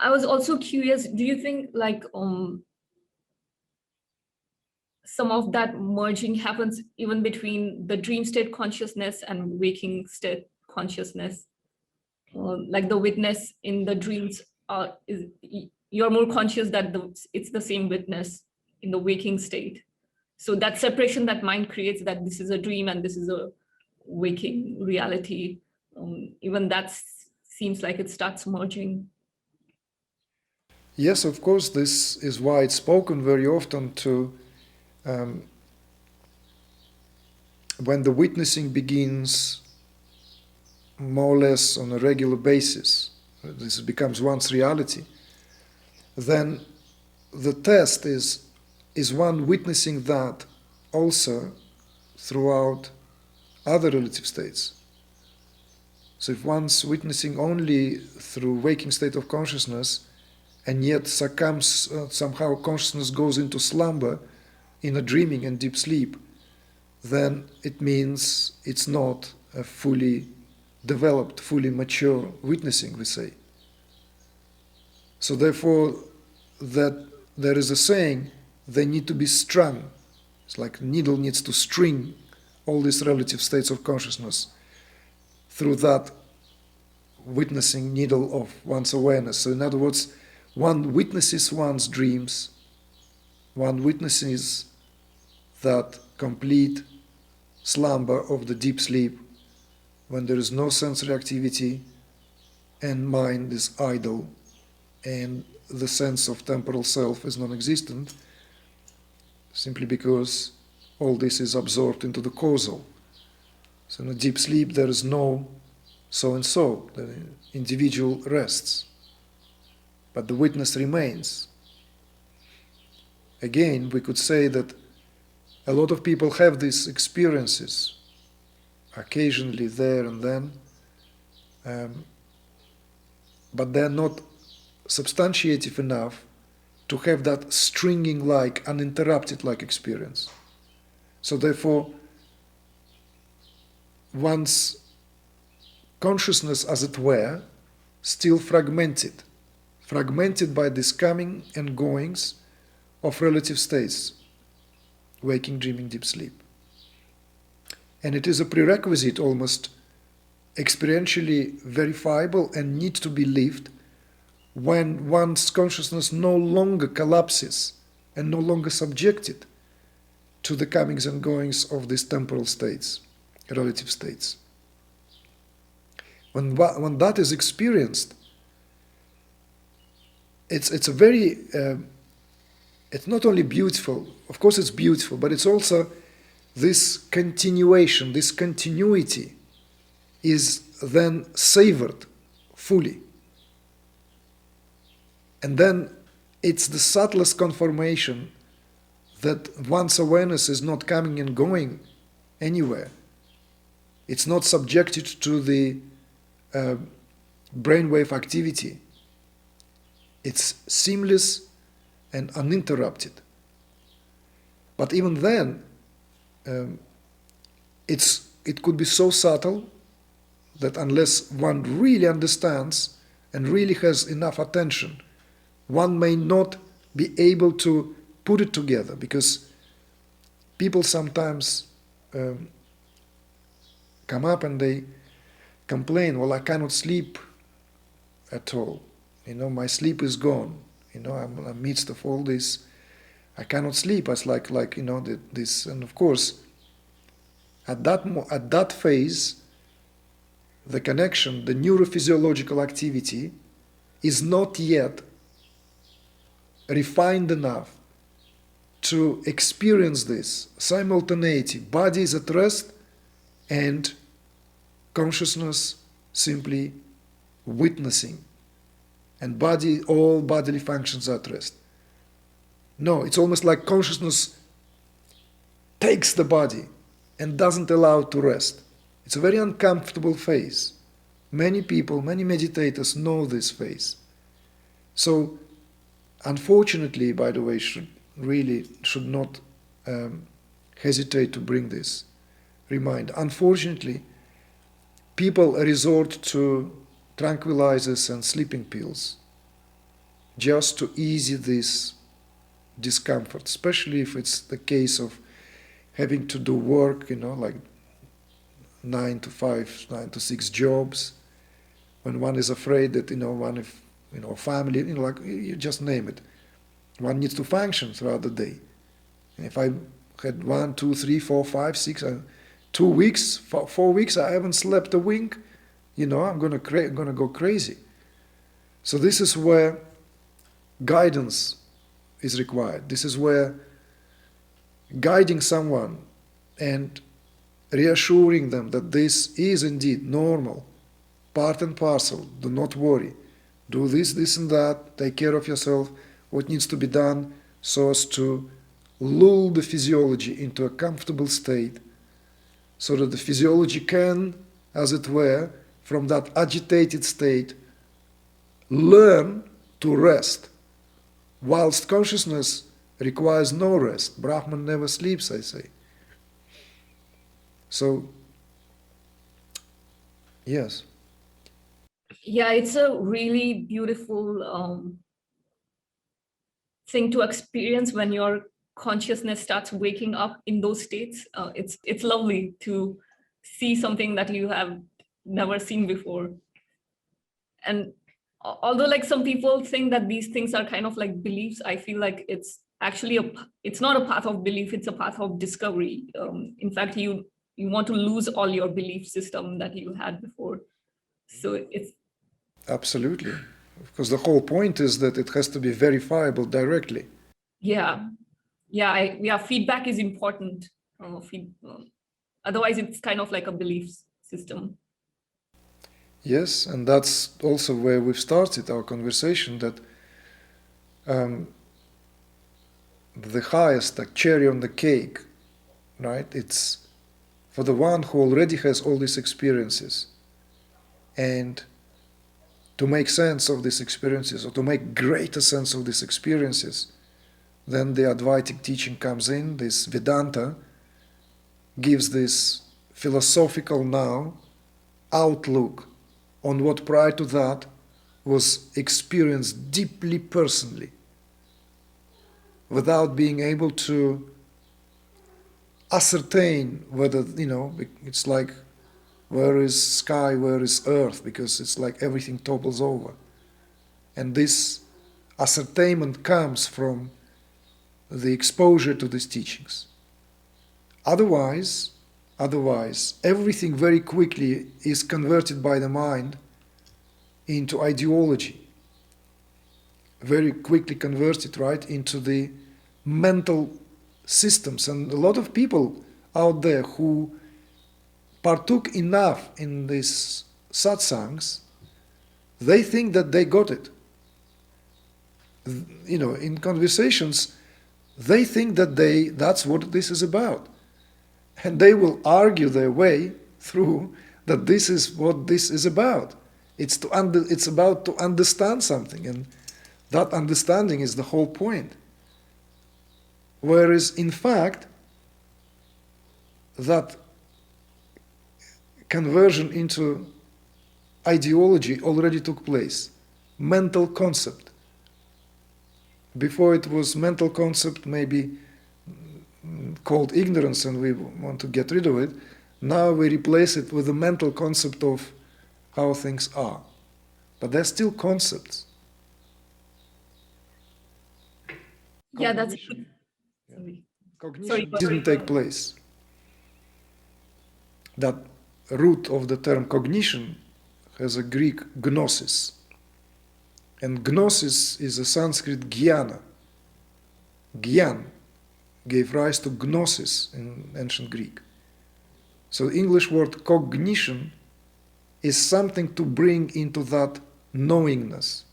I was also curious, do you think like some of that merging happens even between the dream state consciousness and waking state consciousness? Like the witness in the dreams, you're more conscious that it's the same witness in the waking state. So that separation that mind creates, that this is a dream and this is a waking reality, even that seems like it starts merging. Yes, of course, this is why it's spoken very often to when the witnessing begins more or less on a regular basis, this becomes one's reality, then the test is one witnessing that also throughout other relative states. So if one's witnessing only through waking state of consciousness, and yet succumbs, somehow consciousness goes into slumber, in a dreaming and deep sleep, then it means it's not a fully developed, fully mature witnessing, we say. So therefore, that there is a saying, they need to be strung. It's like a needle needs to string all these relative states of consciousness through that witnessing needle of one's awareness. So in other words, one witnesses one's dreams, one witnesses that complete slumber of the deep sleep, when there is no sensory activity and mind is idle and the sense of temporal self is non-existent, simply because all this is absorbed into the causal. So in a deep sleep there is no so-and-so, the individual rests, but the witness remains. Again, we could say that a lot of people have these experiences, occasionally there and then, but they're not substantiative enough to have that stringing-like, uninterrupted-like experience. So therefore, one's consciousness, as it were, still fragmented by these coming and goings of relative states, waking, dreaming, deep sleep. And it is a prerequisite, almost experientially verifiable and need to be lived, when one's consciousness no longer collapses and no longer subjected to the comings and goings of these temporal states, relative states. When that is experienced, it's a very, it's not only beautiful, of course it's beautiful, but it's also this continuation, this continuity is then savored fully. And then it's the subtlest confirmation that one's awareness is not coming and going anywhere. It's not subjected to the brainwave activity. It's seamless and uninterrupted. But even then, it could be so subtle that unless one really understands and really has enough attention, one may not be able to put it together, because people sometimes come up and they complain, well, I cannot sleep at all. My sleep is gone. I'm in the midst of all this. I cannot sleep. It's like this. And of course, at that phase, the connection, the neurophysiological activity is not yet refined enough to experience this simultaneity. Body is at rest and consciousness simply witnessing. And all bodily functions are at rest. No, it's almost like consciousness takes the body and doesn't allow it to rest. It's a very uncomfortable phase. Many people, many meditators know this phase. So, unfortunately, by the way, should not hesitate to bring this reminder. Unfortunately, people resort to tranquilizers and sleeping pills just to ease this discomfort, especially if it's the case of having to do work, like 9 to 5, 9 to 6 jobs, when one is afraid that, one if, family, like you just name it, one needs to function throughout the day. And if I had 1, 2, 3, 4, 5, 6, 2 weeks, 4 weeks, I haven't slept a wink, I'm gonna go crazy. So this is where guidance is required. This is where guiding someone and reassuring them that this is indeed normal, part and parcel, do not worry, do this, this and that, take care of yourself, what needs to be done so as to lull the physiology into a comfortable state so that the physiology can, as it were, from that agitated state, learn to rest, whilst consciousness requires no rest. Brahman never sleeps, I say. So, yes. Yeah, it's a really beautiful thing to experience when your consciousness starts waking up in those states. It's lovely to see something that you have never seen before. And although like some people think that these things are kind of like beliefs, I feel like it's actually it's not a path of belief, it's a path of discovery. In fact, you want to lose all your belief system that you had before. So it's Absolutely. Because the whole point is that it has to be verifiable directly. yeah, feedback is important. Otherwise, it's kind of like a belief system. Yes, and that's also where we've started our conversation, that the highest, like cherry on the cake, right? It's for the one who already has all these experiences, and to make sense of these experiences, or to make greater sense of these experiences, then the Advaitic teaching comes in. This Vedanta gives this philosophical now outlook on what prior to that was experienced deeply personally, without being able to ascertain whether, it's like, where is sky, where is earth, because it's like everything topples over. And this ascertainment comes from the exposure to these teachings. Otherwise, everything very quickly is converted by the mind into ideology. Very quickly converted, right, into the mental systems. And a lot of people out there who partook enough in these satsangs, they think that they got it. In conversations, they think that that's what this is about. And they will argue their way through that this is what this is about. It's about to understand something, and that understanding is the whole point. Whereas, in fact, that conversion into ideology already took place. Mental concept. Before it was mental concept, maybe called ignorance, and we want to get rid of it. Now we replace it with the mental concept of how things are. But they're still concepts. Yeah, that's Cognition didn't take place. That root of the term cognition has a Greek gnosis. And gnosis is a Sanskrit jnana. Gyan gave rise to gnosis in ancient Greek. So the English word cognition is something to bring into that knowingness.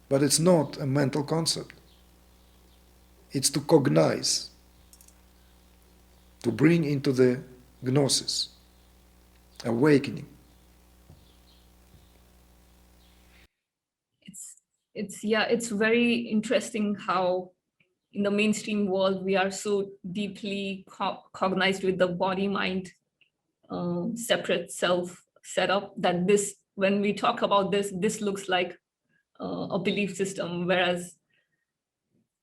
But it's not a mental concept. It's to cognize, to bring into the gnosis, awakening. It's very interesting how in the mainstream world we are so deeply cognized with the body-mind separate self setup that when we talk about this looks like a belief system, whereas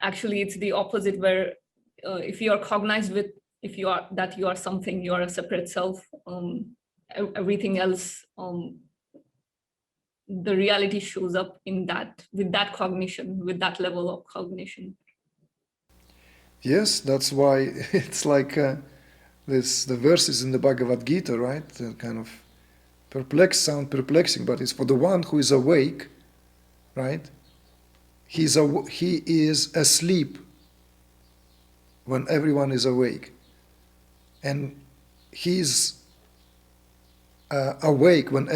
actually it's the opposite, where if you are cognized with, if you are that you are something, you are a separate self, everything else, the reality shows up in that, with that cognition, with that level of cognition. Yes, that's why it's like the verses in the Bhagavad Gita, right? Kind of sound perplexing, but it's for the one who is awake, right? He is asleep when everyone is awake, and he's awake when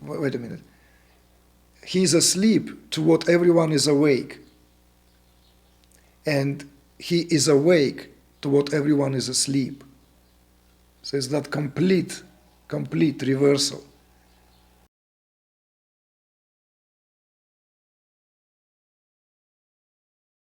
wait a minute. He's asleep to what everyone is awake, and he is awake to what everyone is asleep. So it's that complete reversal.